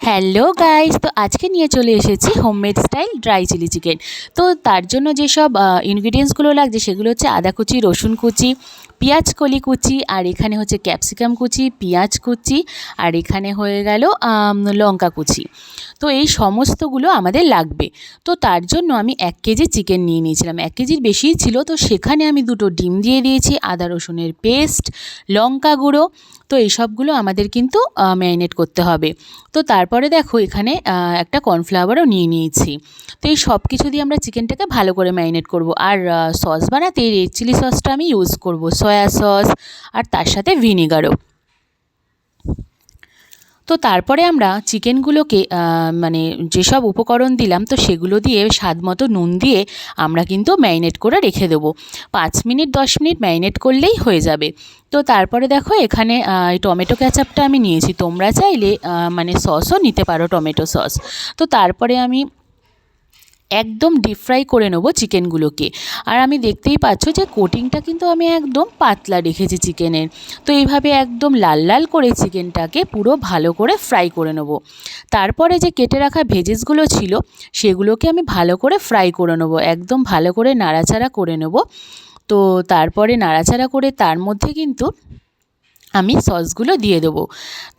Hello guys, তো আজকে নিয়ে চলে এসেছি homemade style dry chilli chicken. তো তার জন্য যেসব ইনগ্রিডিয়েন্টসগুলো লাগছে সেগুলো হচ্ছে আদা কুচি, রসুন কুচি, পেঁয়াজ কলি কুচি, আর এখানে হচ্ছে ক্যাপসিকাম কুচি, পেঁয়াজ কুচি, আর এখানে হয়ে গেল লঙ্কা কুচি। তো এই সমস্তগুলো আমাদের লাগবে। তো তার জন্য আমি 1 কেজি চিকেন নিয়ে নিয়েছিলাম, 1 কেজির বেশিই ছিল। তো সেখানে আমি 2টো ডিম দিয়ে দিয়েছি, আদা রসুনের পেস্ট, লঙ্কা গুঁড়ো। তো এই সবগুলো আমাদের কিন্তু ম্যারিনেট করতে হবে। তো তারপরে দেখো এখানে একটা কর্নফ্লাওয়ারও নিয়ে নিয়েছি। তো এই সব কিছু দিয়ে আমরা চিকেনটাকে ভালো করে ম্যারিনেট করব। আর সস বানাতে রেড চিলি সসটা আমি ইউজ করব, সয়া সস, আর তার সাথে ভিনেগারও। তো তারপরে আমরা চিকেনগুলোকে মানে যেসব উপকরণ দিলাম তো সেগুলো দিয়ে স্বাদ মতো নুন দিয়ে আমরা কিন্তু ম্যারিনেট করে রেখে দেবো। 5 মিনিট 10 মিনিট ম্যারিনেট করলেই হয়ে যাবে। তো তারপরে দেখো এখানে টমেটো ক্যাচাপটা আমি নিয়েছি, তোমরা চাইলে মানে সসও নিতে পারো, টমেটো সস। তো তারপরে আমি একদম ডিপ ফ্রাই করে নেবো চিকেনগুলোকে। আর আমি দেখতেই পাচ্ছ যে কোটিংটা কিন্তু আমি একদম পাতলা রেখেছি চিকেনের। তো এইভাবে একদম লাল লাল করে চিকেনটাকে পুরো ভালো করে ফ্রাই করে নেবো। তারপরে যে কেটে রাখা ভেজিসগুলো ছিল সেগুলোকে আমি ভালো করে ফ্রাই করে নেবো, একদম ভালো করে নাড়াচাড়া করে নেবো। তো তারপরে নাড়াচাড়া করে তার মধ্যে কিন্তু আমি সসগুলো দিয়ে দেবো।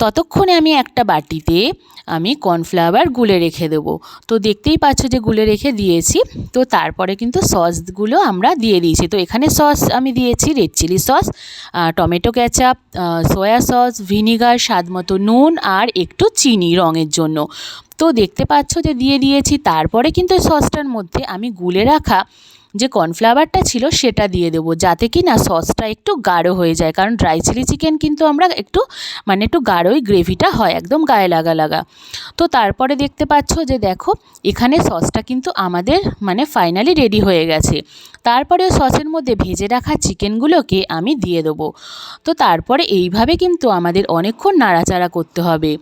ততক্ষণে আমি একটা বাটিতে আমি কর্নফ্লাওয়ার গুলে রেখে দেবো। তো দেখতেই পাচ্ছ যে গুলে রেখে দিয়েছি। তো তারপরে কিন্তু সসগুলো আমরা দিয়ে দিয়েছি। তো এখানে সস আমি দিয়েছি red chilli sauce, tomato ketchup, soya sauce, vinegar, স্বাদ মতো নুন, আর একটু চিনি রঙের জন্য। তো দেখতে পাচ্ছ যে দিয়ে দিয়েছি। তারপরে কিন্তু সসটার মধ্যে আমি গুলে রাখা যে কর্নফ্লাওয়ারটা ছিল সেটা দিয়ে দেবো, যাতে কি না সসটা একটু গাঢ় হয়ে যায়। কারণ ড্রাই চিলি চিকেন কিন্তু আমরা একটু মানে একটু গাঢ়ই গ্রেভিটা হয়, একদম গায়ে লাগা লাগা। তো তারপরে দেখতে পাচ্ছ যে দেখো এখানে সসটা কিন্তু আমাদের মানে ফাইনালি রেডি হয়ে গেছে। তারপরে সসের মধ্যে ভেজে রাখা চিকেনগুলোকে আমি দিয়ে দেবো। তো তারপরে এইভাবে কিন্তু আমাদের অনেকক্ষণ নাড়াচাড়া করতে হবে।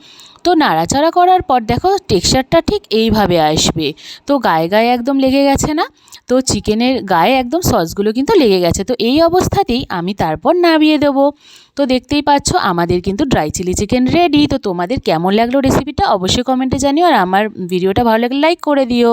তো নাড়াচাড়া করার পর দেখো টেক্সচারটা ঠিক এইভাবে আসবে। তো গায়ে গায়ে একদম লেগে গেছে না? তো চিকেনের গায়ে একদম সসগুলো কিন্তু লেগে গেছে। তো এই অবস্থাতেই আমি তারপর নামিয়ে দেবো। তো দেখতেই পাচ্ছ আমাদের কিন্তু ড্রাই চিলি চিকেন রেডি। তো তোমাদের কেমন লাগলো রেসিপিটা অবশ্যই কমেন্টে জানিও, আর আমার ভিডিওটা ভালো লাগলে লাইক করে দিও।